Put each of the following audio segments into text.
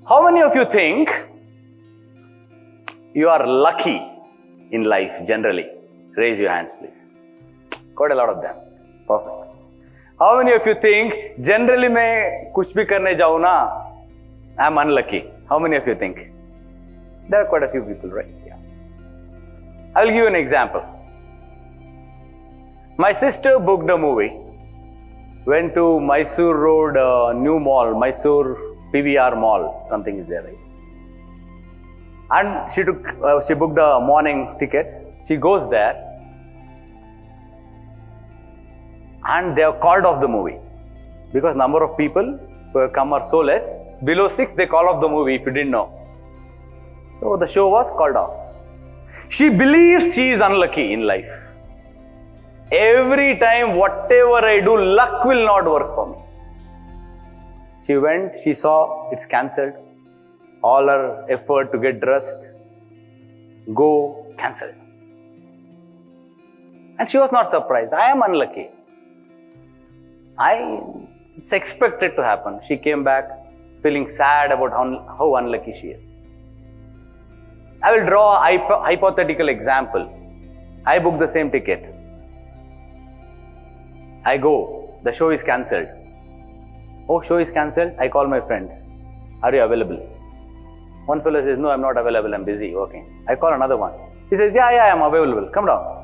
How many of you think you are lucky in life generally? Raise your hands, please. Quite a lot of them. Perfect. How many of you think generally मैं कुछ भी करने जाऊँ ना, I'm unlucky? How many of you think? There are quite a few people, right? Yeah. I will give you an example. My sister booked a movie. Went to Mysore Road, new mall, Mysore PVR mall, something is there, right? And she booked a morning ticket. She goes there, and they have called off the movie because number of people who have come are so less. Below 6, they call off the movie. If you didn't know, so the show was called off. She believes she is unlucky in life. Every time, whatever I do, luck will not work for me. She went, she saw it's cancelled. All her effort to get dressed, go, cancelled. And she was not surprised. I am unlucky. It's expected to happen. She came back feeling sad about how unlucky she is. I will draw a hypothetical example. I booked the same ticket. I go, the show is cancelled. Oh, show is cancelled. I call my friends. Are you available? One fellow says, no, I'm not available. I'm busy working. I call another one. He says, yeah, I'm available. Come down.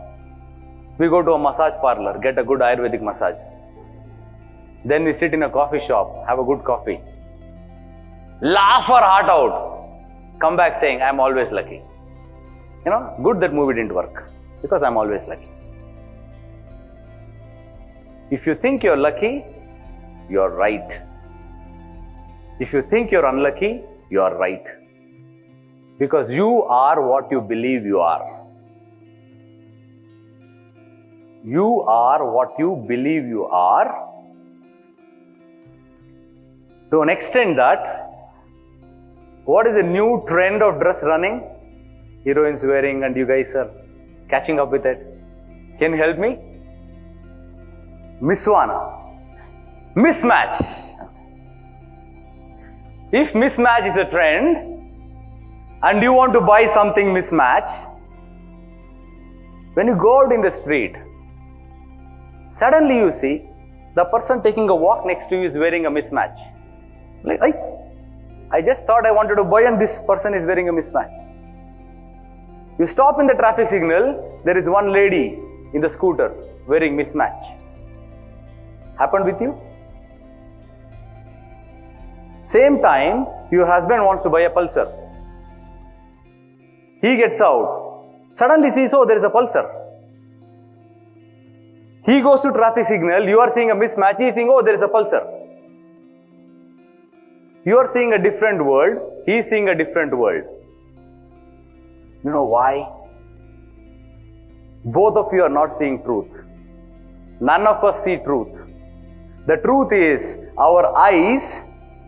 We go to a massage parlor, get a good Ayurvedic massage. Then we sit in a coffee shop, have a good coffee. Laugh our heart out. Come back saying, I'm always lucky. Good that movie didn't work because I'm always lucky. If you think you're lucky, you're right. If you think you're unlucky, you're right. Because you are what you believe you are. You are what you believe you are. To an extent that, what is the new trend of dress running? Heroines wearing, and you guys are catching up with it. Can you help me? Miswana. Mismatch. If mismatch is a trend and you want to buy something mismatch, when you go out in the street, suddenly you see the person taking a walk next to you is wearing a mismatch. Like, I just thought I wanted to buy and this person is wearing a mismatch. You stop in the traffic signal, there is one lady in the scooter wearing mismatch. Happened with you? Same time, your husband wants to buy a Pulsar. He gets out. Suddenly sees, oh, there is a Pulsar. He goes to traffic signal, you are seeing a mismatch, he is seeing, oh, there is a Pulsar. You are seeing a different world, he is seeing a different world. You know why? Both of you are not seeing truth. None of us see truth. The truth is, our eyes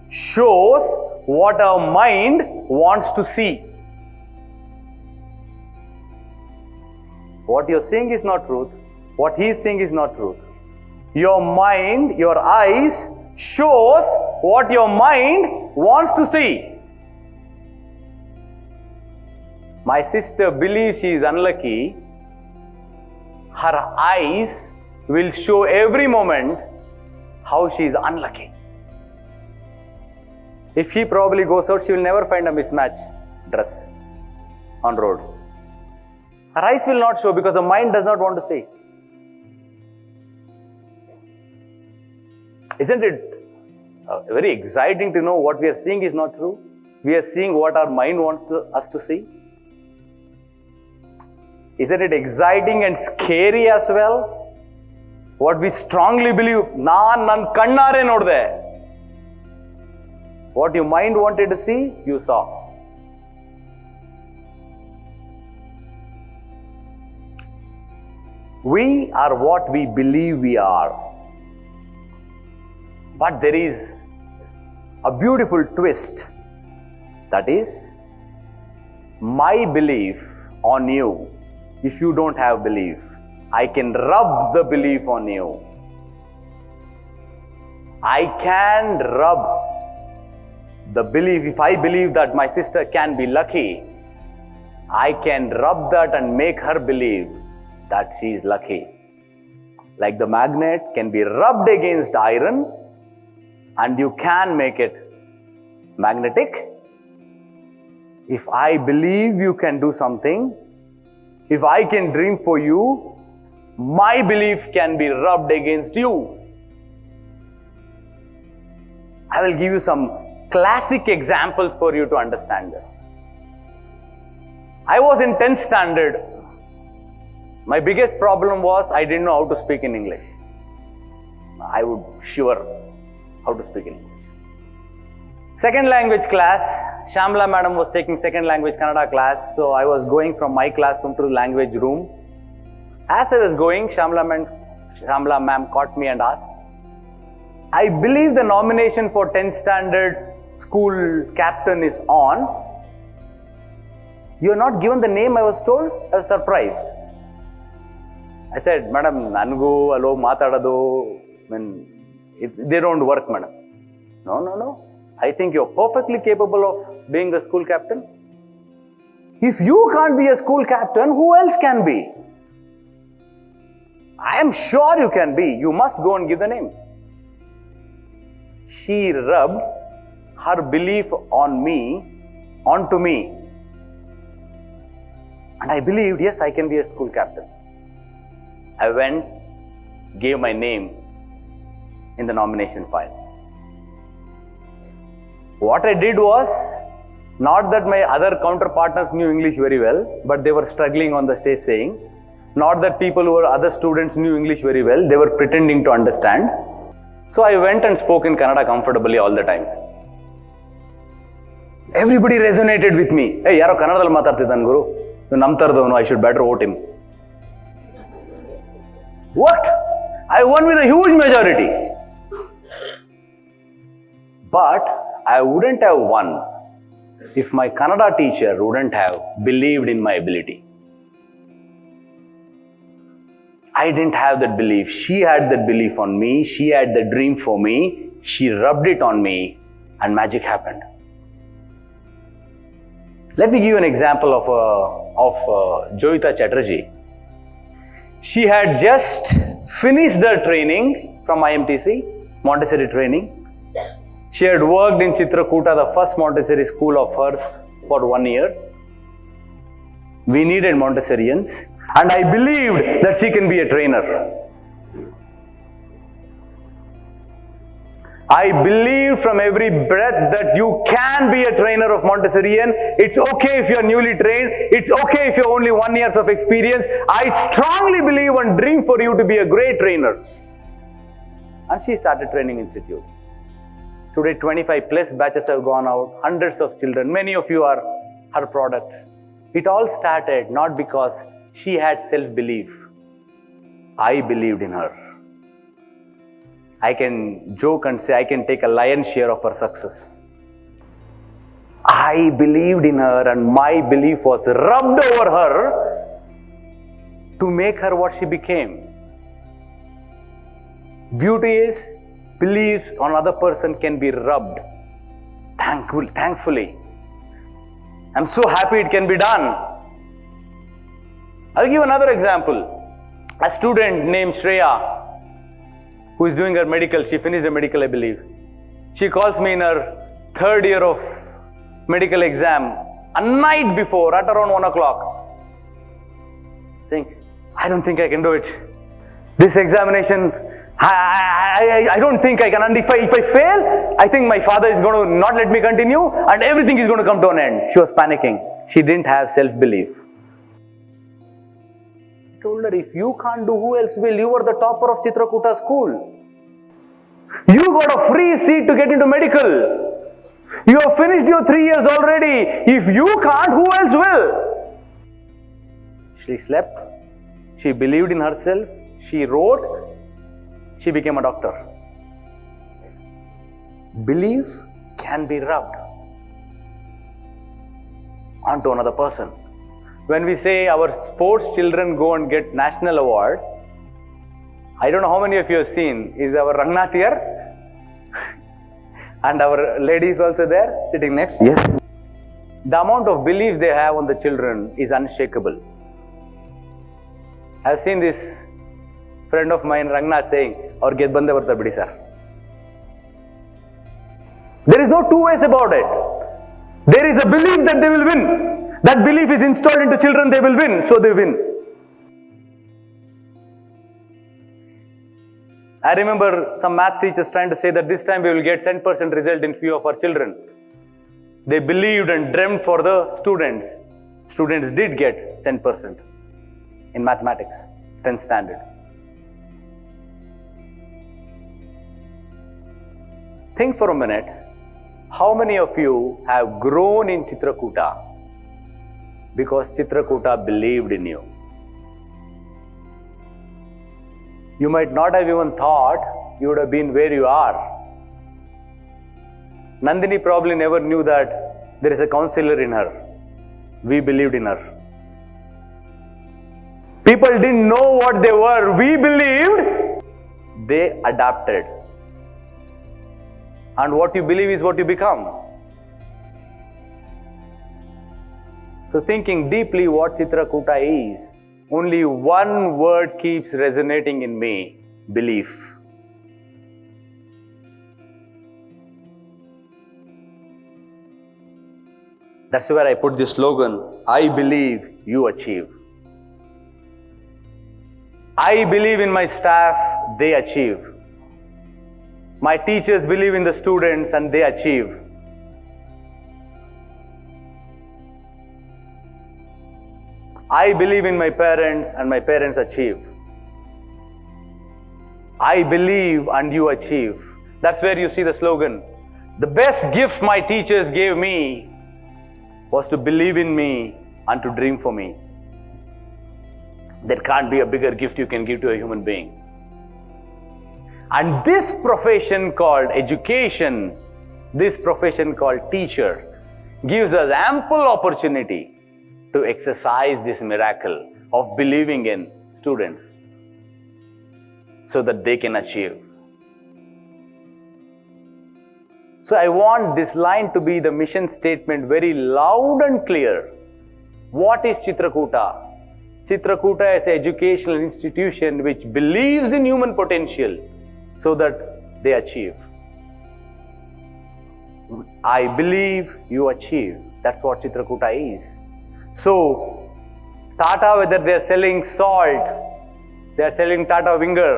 shows what our mind wants to see. What you're seeing is not truth. What he's seeing is not truth. Your mind, your eyes shows what your mind wants to see. My sister believes she is unlucky. Her eyes will show every moment how she is unlucky. If she probably goes out, she will never find a mismatch dress on road. Her eyes will not show because the mind does not want to see. Isn't it very exciting to know what we are seeing is not true? We are seeing what our mind wants us to see. Isn't it exciting and scary as well? What we strongly believe, nan kannare nodde. What your mind wanted to see, you saw. We are what we believe we are. But there is a beautiful twist. That is, my belief on you, if you don't have belief, I can rub the belief on you. I can rub The belief, if I believe that my sister can be lucky, I can rub that and make her believe that she is lucky. Like the magnet can be rubbed against iron and you can make it magnetic. If I believe you can do something, if I can dream for you, my belief can be rubbed against you. I will give you some classic examples for you to understand this. I was in 10th standard. My biggest problem was I didn't know how to speak in English. I would sure how to speak in English. Second language class, Shamla madam was taking second language Kannada class, so I was going from my classroom to the language room. As I was going, Shamla ma'am caught me and asked, I believe the nomination for 10th standard school captain is on. You are not given the name I was told? I was surprised. I said, Madam, nangu allo matadadu, they don't work, madam. No. I think you're perfectly capable of being the school captain. If you can't be a school captain, who else can be? I am sure you can be. You must go and give the name. She rubbed her belief onto me. And I believed, yes, I can be a school captain. I went, gave my name in the nomination file. What I did was, not that my other counterpartners knew English very well, but they were struggling on the stage saying, not that people who were other students knew English very well, they were pretending to understand. So I went and spoke in Kannada comfortably all the time. Everybody resonated with me. Hey, yaro Kannadalli matartiddan guru. I should better vote him. What? I won with a huge majority. But I wouldn't have won if my Kannada teacher wouldn't have believed in my ability. I didn't have that belief. She had that belief on me. She had the dream for me. She rubbed it on me and magic happened. Let me give you an example of Joyita Chatterjee. She had just finished her training from IMTC, Montessori training. She had worked in Chitrakoota, the first Montessori school of hers, for 1 year. We needed Montessorians, and I believed that she can be a trainer. I believe from every breath that you can be a trainer of Montessorian. It's okay if you're newly trained. It's okay if you're only 1 year of experience. I strongly believe and dream for you to be a great trainer. And she started training institute. Today 25 plus batches have gone out, hundreds of children, many of you are her products. It all started not because she had self-belief. I believed in her. I can joke and say I can take a lion's share of her success. I believed in her and my belief was rubbed over her to make her what she became. Beauty is belief on another person can be rubbed. Thankfully. I'm so happy it can be done. I'll give another example. A student named Shreya, who is doing her medical, she finished her medical, I believe. She calls me in her third year of medical exam, a night before, at around 1 o'clock, saying, I don't think I can do it. This examination, I don't think I can. And if I fail, I think my father is going to not let me continue and everything is going to come to an end. She was panicking. She didn't have self-belief. I told her, if you can't do, who else will? You were the topper of Chitrakoota school. You got a free seat to get into medical. You have finished your 3 years already. If you can't, who else will? She slept. She believed in herself. She wrote. She became a doctor. Belief can be rubbed onto another person. When we say our sports children go and get national award, I don't know how many of you have seen, is our Rangnath here? And our lady is also there, sitting next. Yes. The amount of belief they have on the children is unshakable. I have seen this friend of mine, Rangnath, saying, "Aur get bande barta bidi sir." There is no two ways about it. There is a belief that they will win. That belief is installed into children, they will win, so they win. I remember some maths teachers trying to say that this time we will get 100% result in few of our children. They believed and dreamt for the students. Students did get 100% in mathematics, 10th standard. Think for a minute, how many of you have grown in Chitrakoota because Chitrakoota believed in you? You might not have even thought you would have been where you are. Nandini probably never knew that there is a counselor in her. We believed in her. People didn't know what they were. We believed. They adapted. And what you believe is what you become. So thinking deeply what Chitrakoota is, only one word keeps resonating in me: belief. That's where I put this slogan, I believe, you achieve. I believe in my staff, they achieve. My teachers believe in the students and they achieve. I believe in my parents and my parents achieve. I believe and you achieve. That's where you see the slogan. The best gift my teachers gave me was to believe in me and to dream for me. There can't be a bigger gift you can give to a human being. And this profession called education, this profession called teacher, gives us ample opportunity to exercise this miracle of believing in students so that they can achieve. So I want this line to be the mission statement very loud and clear. What is Chitrakoota? Chitrakoota is an educational institution which believes in human potential so that they achieve. I believe, you achieve. That's what Chitrakoota is. So, Tata, whether they are selling salt, they are selling Tata Winger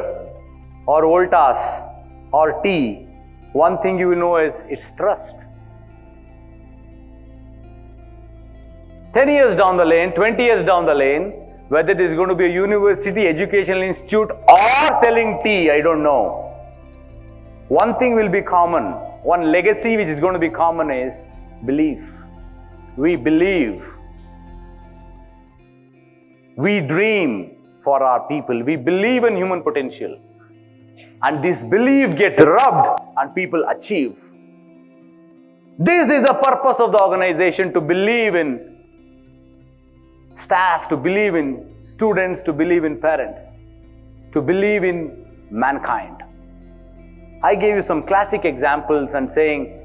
or Voltas or tea, one thing you will know is it's trust. 10 years down the lane, 20 years down the lane, whether it is going to be a university, educational institute or selling tea, I don't know. One thing will be common. One legacy which is going to be common is belief. We believe. We dream for our people. We believe in human potential. And this belief gets rubbed and people achieve. This is the purpose of the organization, to believe in staff, to believe in students, to believe in parents, to believe in mankind. I gave you some classic examples and saying,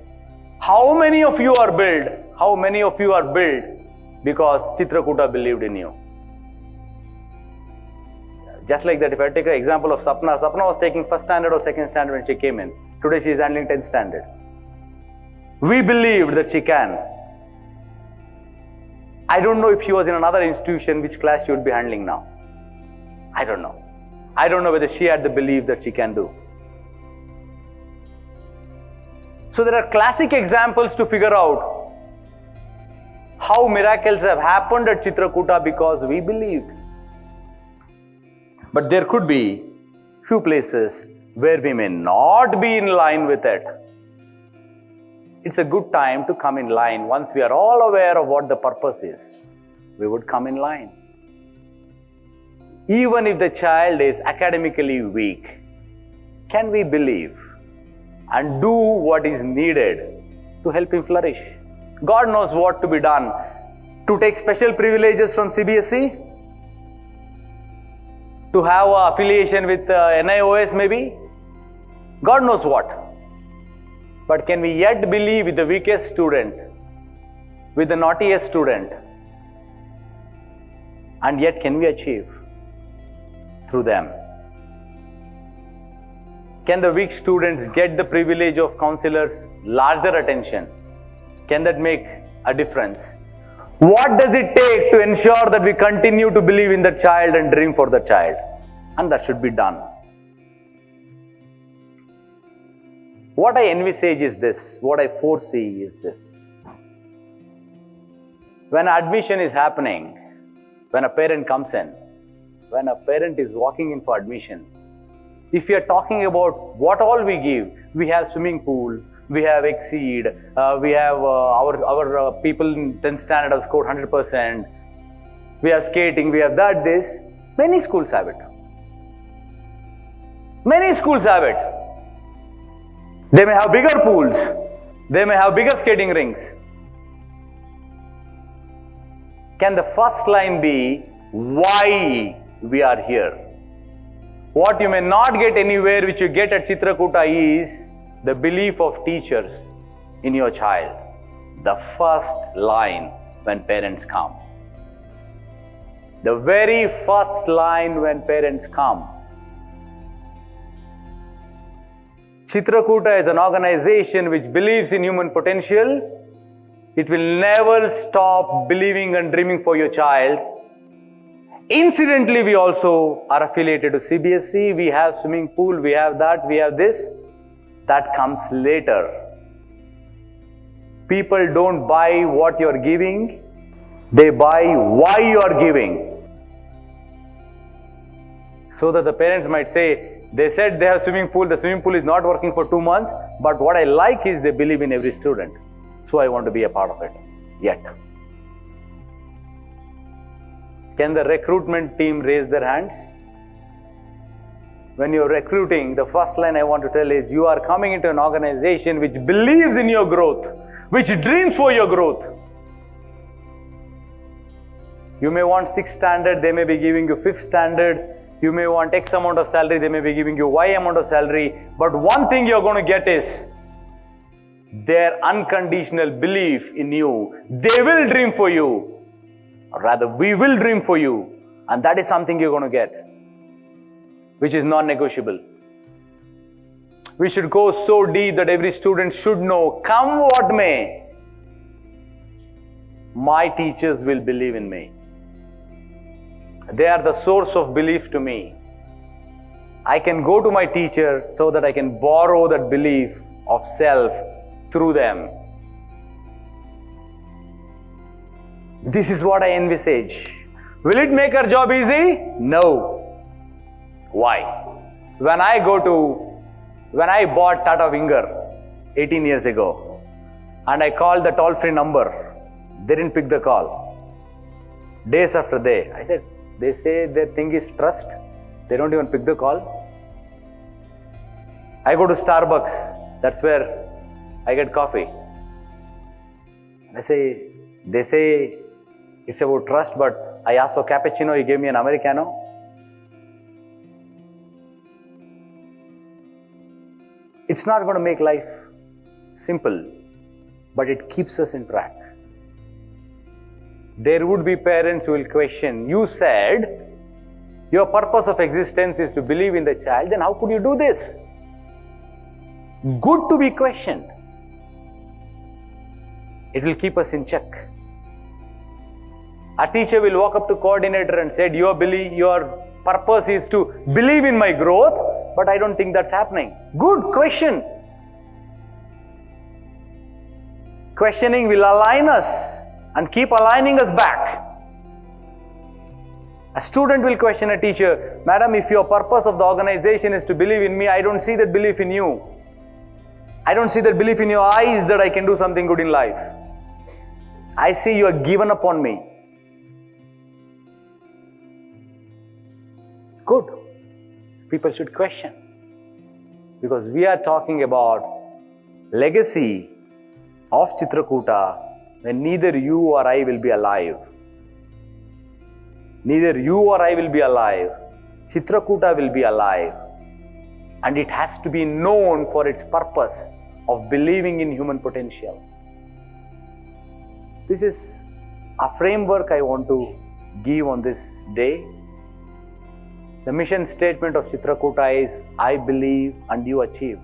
how many of you are built? How many of you are built because Chitrakoota believed in you? Just like that, if I take an example of Sapna, Sapna was taking first standard or second standard when she came in. Today she is handling 10th standard. We believed that she can. I don't know if she was in another institution, which class she would be handling now. I don't know. I don't know whether she had the belief that she can do. So there are classic examples to figure out how miracles have happened at Chitrakoota because we believed. But there could be few places where we may not be in line with it. It's a good time to come in line. Once we are all aware of what the purpose is, we would come in line. Even if the child is academically weak, can we believe and do what is needed to help him flourish? God knows what to be done. To take special privileges from CBSE? To have an affiliation with NIOS maybe? God knows what. But can we yet believe with the weakest student, with the naughtiest student? And yet can we achieve through them? Can the weak students get the privilege of counselors' larger attention? Can that make a difference? What does it take to ensure that we continue to believe in the child and dream for the child? And that should be done. What I envisage is this, what I foresee is this. When admission is happening, when a parent comes in, when a parent is walking in for admission, if we are talking about what all we give, we have swimming pool, we have exceed, we have our people in 10th standard have scored 100%, we have skating, we have that, this. Many schools have it. Many schools have it. They may have bigger pools, they may have bigger skating rinks. Can the first line be why we are here? What you may not get anywhere, which you get at Chitrakoota, is the belief of teachers in your child. The first line when parents come. The very first line when parents come. Chitrakoota is an organization which believes in human potential. It will never stop believing and dreaming for your child. Incidentally, we also are affiliated to CBSE. We have swimming pool, we have that, we have this. That comes later. People don't buy what you're giving, they buy why you're giving. So that the parents might say, they said they have swimming pool, the swimming pool is not working for 2 months, but what I like is they believe in every student. So I want to be a part of it. Yet. Can the recruitment team raise their hands? When you're recruiting, the first line I want to tell is you are coming into an organization which believes in your growth, which dreams for your growth. You may want 6th standard, they may be giving you 5th standard. You may want X amount of salary, they may be giving you Y amount of salary. But one thing you're going to get is their unconditional belief in you. They will dream for you. Or rather, we will dream for you. And that is something you're going to get, which is non-negotiable. We should go so deep that every student should know, come what may, my teachers will believe in me. They are the source of belief to me. I can go to my teacher so that I can borrow that belief of self through them. This is what I envisage. Will it make our job easy? No. Why? When I bought Tata Winger 18 years ago and I called the toll-free number, they didn't pick the call. Days after day, I said, they say their thing is trust. They don't even pick the call. I go to Starbucks. That's where I get coffee. They say it's about trust, but I asked for cappuccino, you gave me an Americano. It's not going to make life simple, but it keeps us in track. There would be parents who will question, you said your purpose of existence is to believe in the child, then how could you do this? Good to be questioned. It will keep us in check. A teacher will walk up to coordinator and said, your purpose is to believe in my growth, but I don't think that's happening. Good question. Questioning will align us and keep aligning us back. A student will question a teacher, Madam, if your purpose of the organization is to believe in me, I don't see that belief in you. I don't see that belief in your eyes that I can do something good in life. I see you are given up on me. Good. People should question. Because we are talking about legacy of Chitrakoota when neither you or I will be alive. Neither you or I will be alive. Chitrakoota will be alive. And it has to be known for its purpose of believing in human potential. This is a framework I want to give on this day. The mission statement of Chitrakoota is, I believe and you achieve.